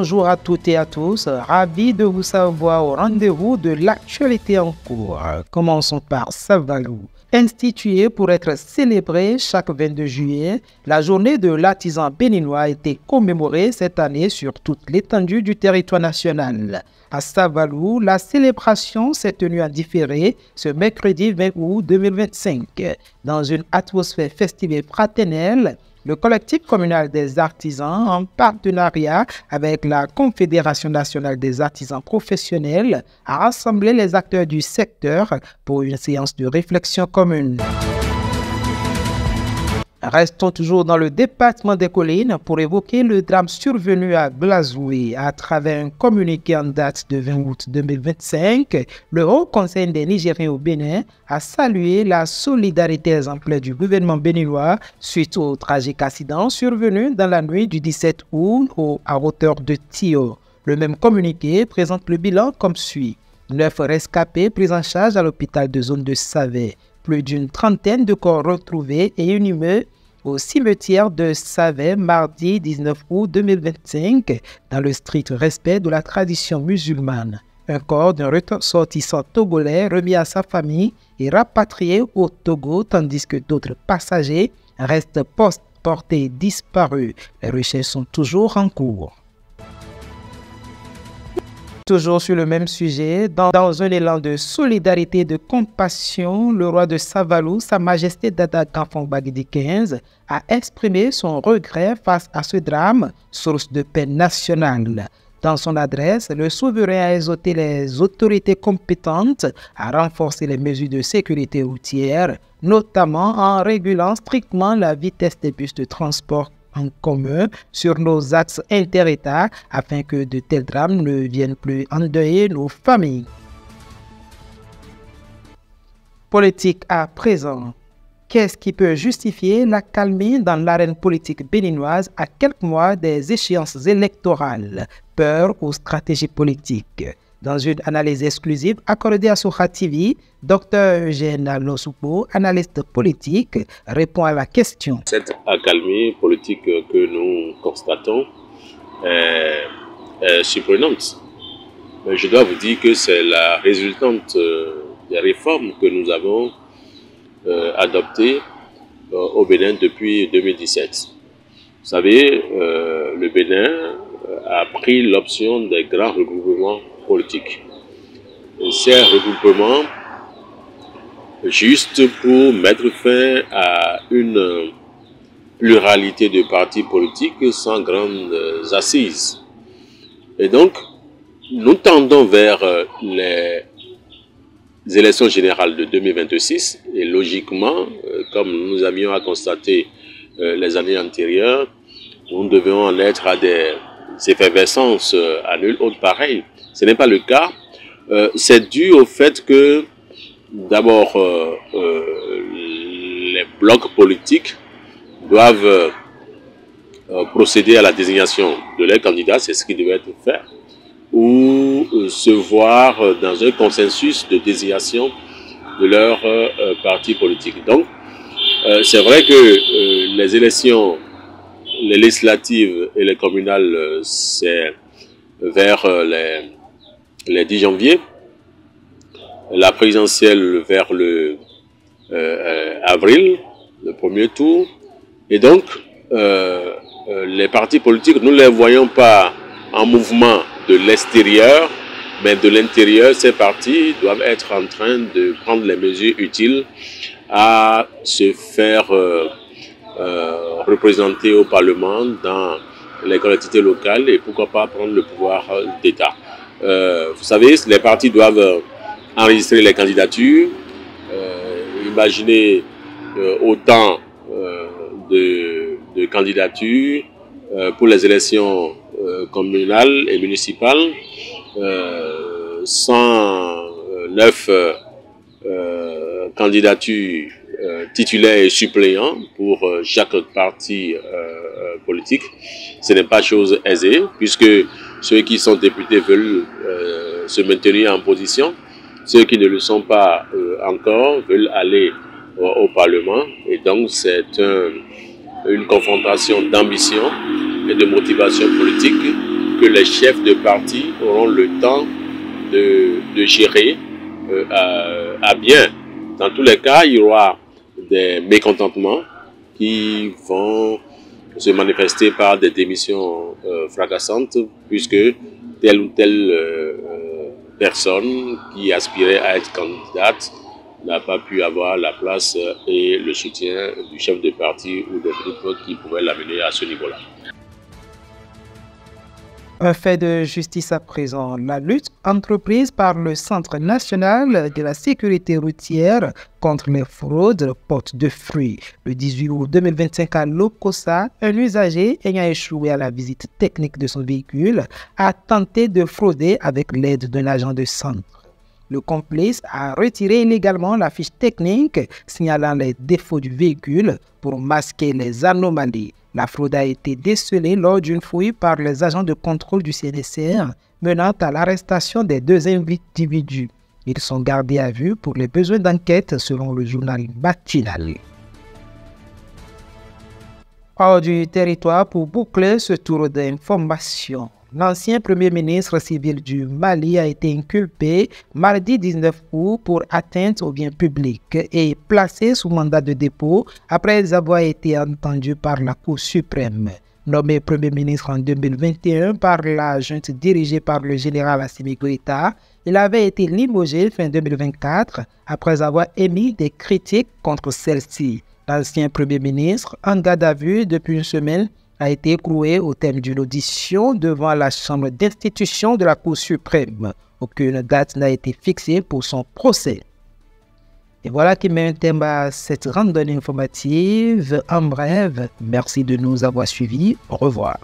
bonjour à toutes et à tous, ravi de vous savoir au rendez-vous de l'actualité en cours. Commençons par Savalou. Instituée pour être célébrée chaque 22 juillet, la journée de l'artisan béninois a été commémorée cette année sur toute l'étendue du territoire national. À Savalou, la célébration s'est tenue en différé ce mercredi 20 août 2025. Dans une atmosphère festive et fraternelle, le collectif communal des artisans, en partenariat avec la Confédération nationale des artisans professionnels, a rassemblé les acteurs du secteur pour une séance de réflexion commune. Restons toujours dans le département des Collines pour évoquer le drame survenu à Glazoué. À travers un communiqué en date de 20 août 2025, le Haut Conseil des Nigériens au Bénin a salué la solidarité exemplaire du gouvernement béninois suite au tragique accident survenu dans la nuit du 17 août à hauteur de Tio. Le même communiqué présente le bilan comme suit. 9 rescapés pris en charge à l'hôpital de zone de Savet. Plus d'une trentaine de corps retrouvés et inhumés au cimetière de Savet mardi 19 août 2025 dans le strict respect de la tradition musulmane. Un corps d'un ressortissant togolais remis à sa famille et rapatrié au Togo tandis que d'autres passagers restent portés disparus. Les recherches sont toujours en cours. Toujours sur le même sujet, dans un élan de solidarité et de compassion, le roi de Savalou, Sa Majesté Dada Kanfong Bagidi XV, a exprimé son regret face à ce drame, source de peine nationale. Dans son adresse, le souverain a exhorté les autorités compétentes à renforcer les mesures de sécurité routière, notamment en régulant strictement la vitesse des bus de transport en commun sur nos axes inter-États afin que de tels drames ne viennent plus endeuiller nos familles. Politique à présent. Qu'est-ce qui peut justifier l'accalmie dans l'arène politique béninoise à quelques mois des échéances électorales? Peur ou stratégie politique? Dans une analyse exclusive accordée à Soha TV, Dr Eugène Alosoupo, analyste politique, répond à la question. Cette accalmie politique que nous constatons est surprenante. Mais je dois vous dire que c'est la résultante des réformes que nous avons adoptées au Bénin depuis 2017. Vous savez, le Bénin a pris l'option des grands regroupements politiques. Ces regroupements, juste pour mettre fin à une pluralité de partis politiques sans grandes assises. Et donc, nous tendons vers les élections générales de 2026 et logiquement, comme nous avions à constater les années antérieures, nous devions en être à des effervescences à nul autre pareil. Ce n'est pas le cas. C'est dû au fait que, d'abord, les blocs politiques doivent procéder à la désignation de leurs candidats, c'est ce qui devait être fait, ou se voir dans un consensus de désignation de leur parti politique. Donc, c'est vrai que les élections, les législatives et les communales, c'est vers les 10 janvier, la présidentielle vers le avril, le premier tour. Et donc, les partis politiques, nous ne les voyons pas en mouvement de l'extérieur, mais de l'intérieur, ces partis doivent être en train de prendre les mesures utiles à se faire représenter au Parlement dans les collectivités locales et pourquoi pas prendre le pouvoir d'État. Vous savez, les partis doivent enregistrer les candidatures, imaginez autant de candidatures pour les élections communales et municipales, 109 candidatures titulaires et suppléants pour chaque parti politique. Ce n'est pas chose aisée puisque ceux qui sont députés veulent se maintenir en position. Ceux qui ne le sont pas encore veulent aller au Parlement. Et donc, c'est une confrontation d'ambition et de motivation politique que les chefs de parti auront le temps de gérer à bien. Dans tous les cas, il y aura des mécontentements qui vont se manifester par des démissions fracassantes, puisque telle ou telle personne qui aspirait à être candidate n'a pas pu avoir la place et le soutien du chef de parti ou des groupes qui pouvaient l'amener à ce niveau-là. Un fait de justice à présent, la lutte entreprise par le Centre national de la sécurité routière contre les fraudes porte de fruits. Le 18 août 2025 à Lokossa, un usager ayant échoué à la visite technique de son véhicule a tenté de frauder avec l'aide d'un agent de centre. Le complice a retiré illégalement la fiche technique signalant les défauts du véhicule pour masquer les anomalies. La fraude a été décelée lors d'une fouille par les agents de contrôle du CNSR, menant à l'arrestation des deux individus. Ils sont gardés à vue pour les besoins d'enquête selon le journal matinal. Hors du territoire pour boucler ce tour d'information. L'ancien premier ministre civil du Mali a été inculpé mardi 19 août pour atteinte aux biens publics et placé sous mandat de dépôt après avoir été entendu par la Cour suprême. Nommé premier ministre en 2021 par la junte dirigée par le général Assimi Goïta, il avait été limogé fin 2024 après avoir émis des critiques contre celle-ci. L'ancien premier ministre, en garde à vue depuis une semaine, a été écroué au terme d'une audition devant la chambre d'institution de la Cour suprême. Aucune date n'a été fixée pour son procès. Et voilà qui met un terme à cette randonnée informative. En bref, merci de nous avoir suivis. Au revoir.